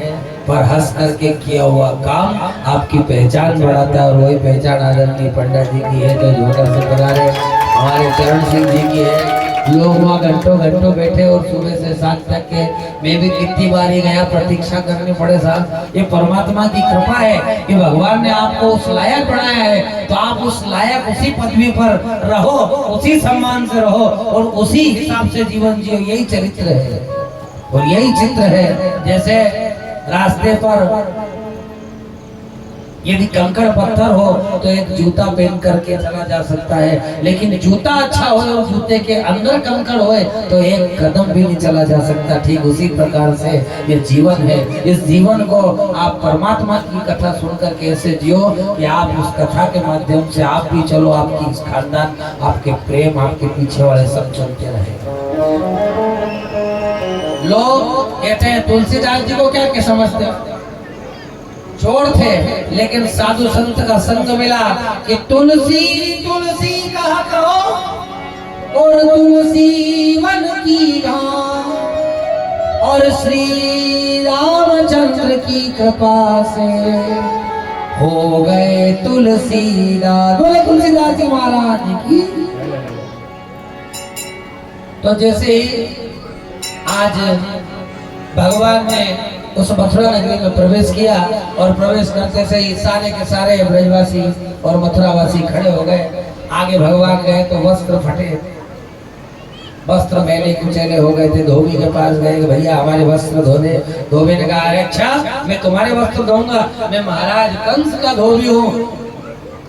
पर हंस करके किया हुआ काम आपकी पहचान बढ़ाता है। और वही पहचान आदरणीय पंडित जी की है जो झोकर से पधारे, हमारे चरण सिंह जी की है। लोग वहाँ घंटों घंटों बैठे और सुबह से सात तक के, मैं भी कितनी बार ही गया, प्रतीक्षा करनी पड़े साहब। ये परमात्मा की कृपा है कि भगवान ने आपको उस लायक बनाया है, तो आप उस लायक उसी पदवी पर रहो, उसी सम्मान से रहो और उसी हिसाब से जीवन जियो। यही चरित्र है और यही चित्र है। जैसे रास्ते पर यदि कंकड़ पत्थर हो तो एक जूता पहन करके चला जा सकता है, लेकिन जूता अच्छा हो और जूते के अंदर कंकड़ होए तो एक कदम भी नहीं चला जा सकता। ठीक उसी प्रकार से ये जीवन है। इस जीवन को आप परमात्मा की कथा सुन करके ऐसे जियो कि आप उस कथा के माध्यम से आप भी चलो, आपकी खानदान, आपके प्रेम, आपके पीछे वाले सब चलते रहे। लोग कहते हैं तुलसीदास जी को क्या समझते हो, चोर थे, लेकिन साधु संत का संग मिला कि तुलसी तुलसी कहा करो और तुलसी वन की घास, और श्री रामचंद्र की कृपा से हो गए तुलसीदास। बोले तुलसीदास जी महाराज की। तो जैसे आज भगवान ने उस मथुरा नगरी में प्रवेश किया और प्रवेश करते से ही सारे के सारे ब्रजवासी और मथुरावासी खड़े हो गए। आगे भगवान गए तो वस्त्र फटे, वस्त्र मैले कुचैले हो गए थे। धोबी के पास गए कि भैया हमारे वस्त्र धो दे। धोबी ने कहा अरे अच्छा मैं तुम्हारे वस्त्र धोऊंगा, मैं महाराज कंस का धोबी हूँ।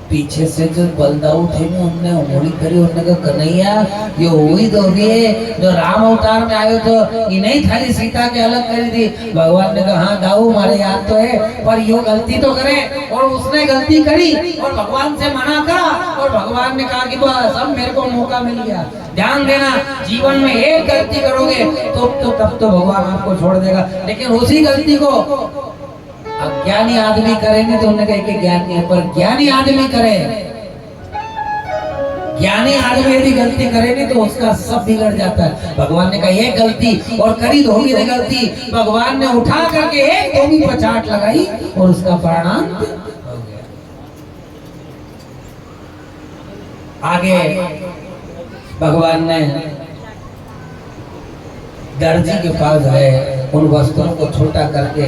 पीछे से जो बलदाऊ थे उनने उंगली करी, उन्होंने कहा कन्हैया ये वही धोबी है जो राम अवतार में आयो तो ये नहीं थाली सीता के अलग करी थी। भगवान ने कहा हाँ दाऊ हमारे याद तो है, पर यो गलती तो करे। और उसने गलती करी और भगवान से मना करा और भगवान ने कहा कि बस अब मेरे को मौका मिल गया। ध्यान देना, जीवन में एक गलती करोगे तो तब तो भगवान आपको छोड़ देगा, लेकिन उसी गलती को अज्ञानी आदमी करेंगे तो उन्होंने कहा कि ज्ञान नहीं है, पर ज्ञानी आदमी करे ज्ञानी आदमी यदि गलती करे नहीं तो उसका सब बिगड़ जाता है। भगवान ने कहा एक गलती और करी धोबी ने गलती, भगवान ने उठा करके एक धोबी पर चाट लगाई और उसका प्राणांत हो गया। आगे भगवान ने दर्जी के पास गए, उन वस्त्रों को छोटा करके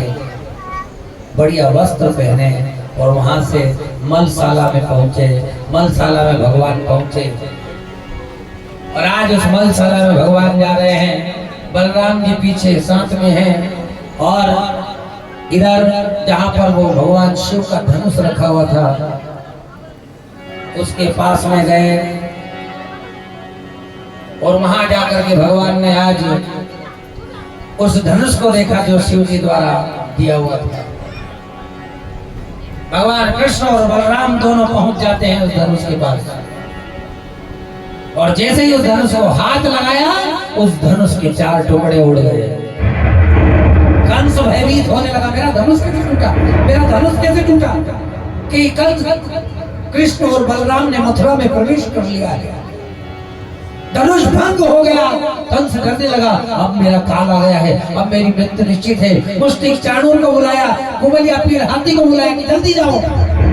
बढ़िया वस्त्र पहने और वहां से मलशाला में पहुंचे। मलशाला में भगवान पहुंचे और आज उस मलशाला में भगवान जा रहे हैं। बलराम जी पीछे साथ में हैं और इधर जहां पर वो भगवान शिव का धनुष रखा हुआ था उसके पास में गए और वहां जाकर के भगवान ने आज उस धनुष को देखा जो शिव जी द्वारा दिया हुआ था। भगवान कृष्ण और बलराम दोनों पहुंच जाते हैं उस धनुष के पास और जैसे ही उस धनुष को हाथ लगाया उस धनुष के 4 टुकड़े उड़ गए। कंस भयभीत होने लगा, मेरा धनुष कैसे टूटा, मेरा धनुष कैसे टूटा। कि कंस कृष्ण और बलराम ने मथुरा में प्रवेश कर लिया है, धनुष भंग हो गया। कंस डरने लगा, अब मेरा काल आ गया है, अब मेरी मृत्यु निश्चित है। मुष्टिक चाणूर को बुलाया, कुबलिया पीड़ हाथी को बुलाया कि जल्दी जाओ,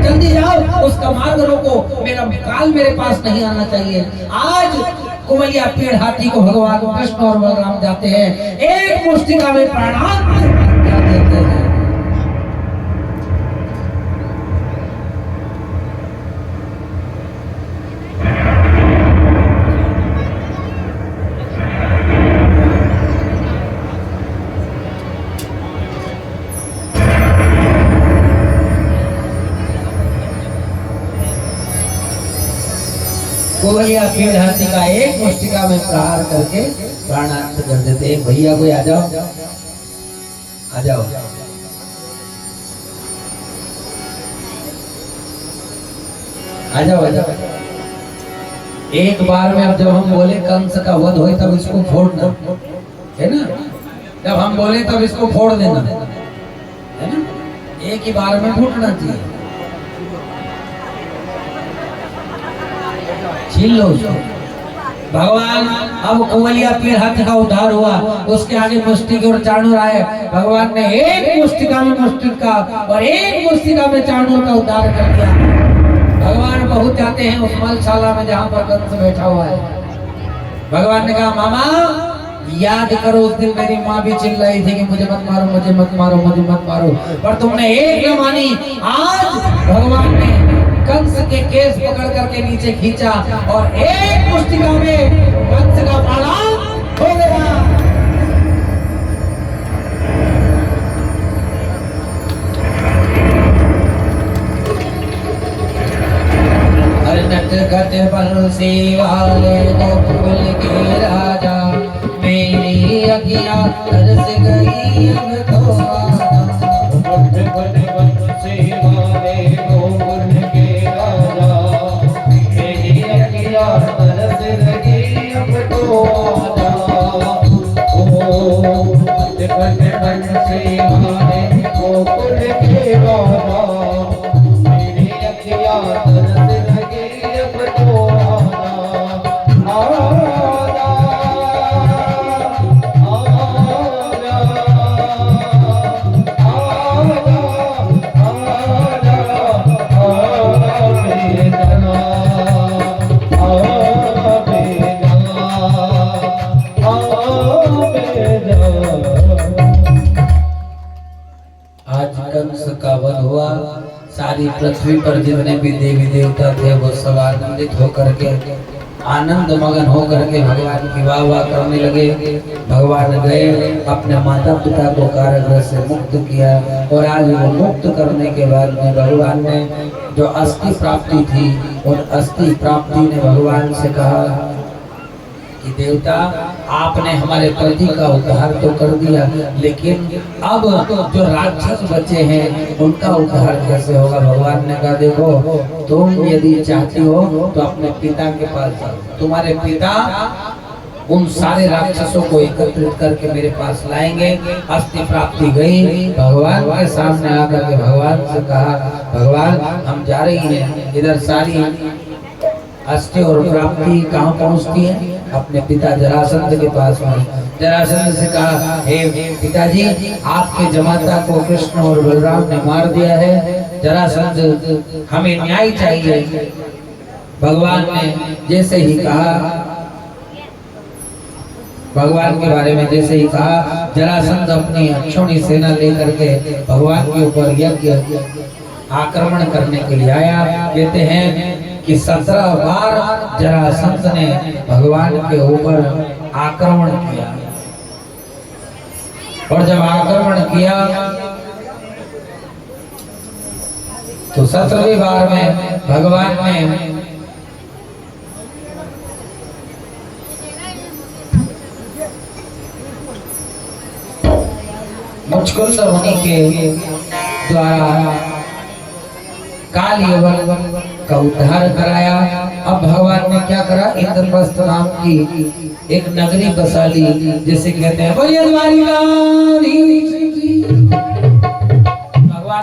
जल्दी जाओ, उसका मार्ग रोको, मेरा काल मेरे पास नहीं आना चाहिए। आज कुबलिया पीड़ हाथी को भगवान कृष्ण और बलराम जाते हैं, एक मुष्टिका में प्राणांत कर देते हैं। कुबलिया पीड़ हाथी का एक मुष्टिका में प्रहार करके प्राणांत कर देते हैं। भैया कोई आ जाओ, आ जाओ। आ जाओ, आ जाओ। एक बार में अब जब हम बोले कंस का वध हो तब इसको फोड़ना है ना, जब हम बोले तब इसको फोड़ देना है ना, एक ही बार में फूटना चाहिए। छीन लो उसको। भगवान अब कुबलिया पीड़ हाथी का उद्धार हुआ, उसके आगे मुष्टिक और चाणूर आए। भगवान ने एक मुष्टिका में मुष्टिक का और एक मुष्टिका में चाणूर का उद्धार कर दिया। भगवान पहुंच जाते हैं उस मलशाला में जहां पर कंस बैठा हुआ है। भगवान ने कहा, मामा याद करो उस दिन मेरी माँ भी चिल्ला रही थी कि मुझे मत मारो, मुझे मत मारो, मुझे मत मारो, पर तुमने एक न मानी। आज भगवान ने कंस के केस पकड़ करके नीचे खींचा और एक मुष्टिका में कंस का प्राणांत हो गया। अरे नटखट बंसी वाले गोकुल के राजा, मेरी अखियां तरस गई अब तो आना। नटखट बंसी वाले गोकुल के राजा, मेरी अखियां तरस गई अब तो आना। ओ नटखट बंसी वाले गोकुल के राजा, मेरी अखियां तरस गई अब तो आना। कंस का वध हुआ, सारी पृथ्वी पर जितने भी देवी देवता थे वो सब आनंदित होकर के, आनंद मगन होकर के भगवान की वाह वाह करने लगे। भगवान गए, अपने माता पिता को कारागृह से मुक्त किया और आज वो मुक्त करने के बाद में भगवान ने जो अस्थि प्राप्ति थी, उन अस्थि प्राप्ति ने भगवान से कहा कि देवता आपने हमारे पति का उद्धार तो कर दिया, लेकिन अब जो राक्षस बचे हैं उनका उद्धार कैसे होगा। भगवान ने कहा, देखो तुम यदि चाहती हो तो अपने पिता के पास जाओ, तुम्हारे पिता उन सारे राक्षसों को एकत्रित करके मेरे पास लाएंगे। अस्थि प्राप्ति गई, भगवान के सामने आकर के भगवान से कहा, भगवान हम जा रही हैं, इधर सारी अस्थि और प्राप्ति कहाँ पहुँचती है? अपने पिता जरासंध के पास में। जरासंध से कहा, हे पिताजी, आपके जमाता को कृष्ण और बलराम ने मार दिया है। जरासंध, हमें न्याय चाहिए। भगवान ने जैसे ही कहा, भगवान के बारे में जैसे ही कहा, जरासंध अपनी अक्षौणी सेना लेकर के भगवान के ऊपर यज्ञ आक्रमण करने के लिए आया। कहते हैं कि 17 बार जरासंध ने भगवान के ऊपर आक्रमण किया, और जब आक्रमण किया तो 17वीं बार में भगवान ने मुचकुंद मुनि के द्वारा काल यवन का उद्धार कराया। अब भगवान ने क्या करा? इंद्रप्रस्थ नाम की एक नगरी बसा ली, जिसे कहते हैं भगवान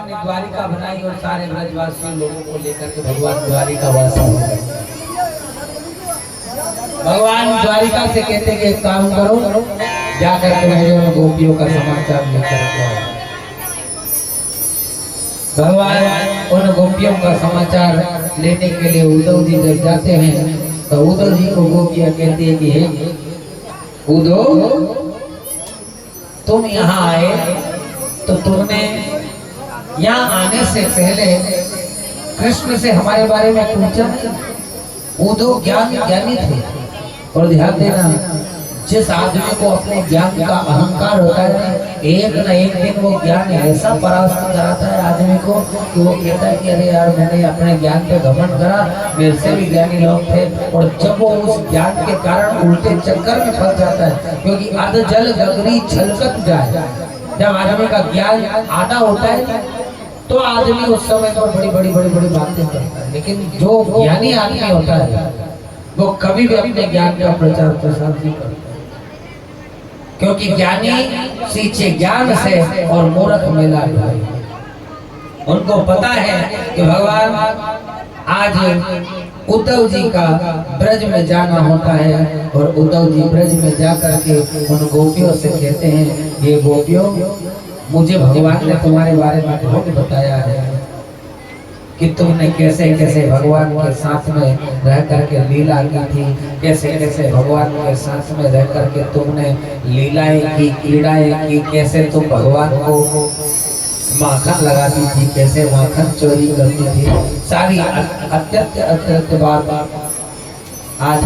ने द्वारिका बनाई और सारे ब्रजवासी लोगों को लेकर के भगवान द्वारिका वासी हो गए। भगवान द्वारिका से कहते कि एक काम करो, जाकर के मेरे गोपियों का समाचार लेकर के आओ। भगवान उन गोपियों का समाचार लेने के लिए उद्धव जी जब जाते हैं तो उद्धव जी को गोपियां कहती है कि हे उद्धव, तुम यहाँ आए तो तुमने यहाँ आने से पहले कृष्ण से हमारे बारे में पूछा? उद्धव ज्ञानी थे, और ध्यान देना, जिस आदमी को अपने ज्ञान का अहंकार होता है, एक न एक दिन वो ज्ञान ऐसा परास्त कराता है आदमी को कि वो कहता है कि अरे यार, मैंने अपने ज्ञान पे घमंड करा, मेरे से भी ज्ञानी लोग थे। और जब वो उस ज्ञान के कारण उल्टे चक्कर में फंस जाता है, क्योंकि अध जल गगरी छलकत जाए। जब आदमी का ज्ञान आधा होता है तो आदमी उस समय पर बड़ी बड़ी बातें करता है, लेकिन जो ज्ञानी आदमी होता है वो कभी भी अपने ज्ञान का प्रचार प्रसार नहीं करता, क्योंकि ज्ञानी सींचे ज्ञान से और मूर्ख मिला ढाई। उनको पता है कि भगवान आज उद्धव जी का ब्रज में जाना होता है, और उद्धव जी ब्रज में जाकर के उन गोपियों से कहते हैं, ये गोपियों, मुझे भगवान ने तुम्हारे बारे में बहुत बताया है कि तुमने कैसे कैसे भगवान के साथ में रह करके लीला की थी, कैसे कैसे भगवान के साथ में रह करके तुमने लीलाएं की, क्रीड़ाएं की, कैसे तुम भगवान को माखन लगाती थी, कैसे माखन चोरी करती थी। सारी अत्यंत बात आज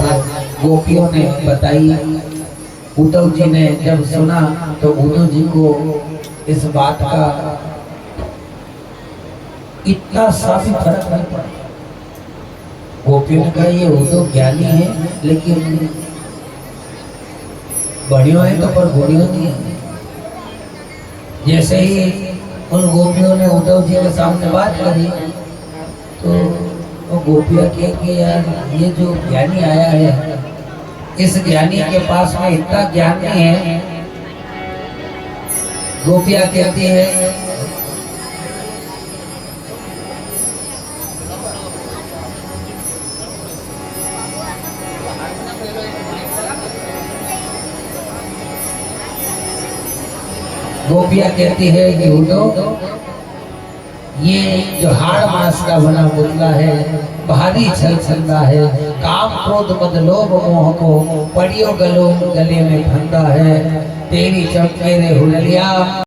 गोपियों ने बताई। उद्धव जी ने जब सुना तो उद्धव जी को इस बात का इतना सा भी फर्क नहीं पड़ा। गोपियों ने कहा, ये उद्धव ज्ञानी है, लेकिन बढ़ियों है तो पर गोड़ियों नहीं है। जैसे ही उन गोपियों ने उद्धव जी के सामने बात करी तो वो गोपियां कहे, यार, ये जो ज्ञानी आया है, इस ज्ञानी के पास में इतना ज्ञान नहीं है। गोपियां कहती है, गोपियां कहती है कि उद्धव, ये जो हाड़ मांस का बना पुतला है, भारी छल छंदा है, काम क्रोध मद लोभ मोह को पड़ियो गले में फंदा है, तेरी चमके रे हुलिया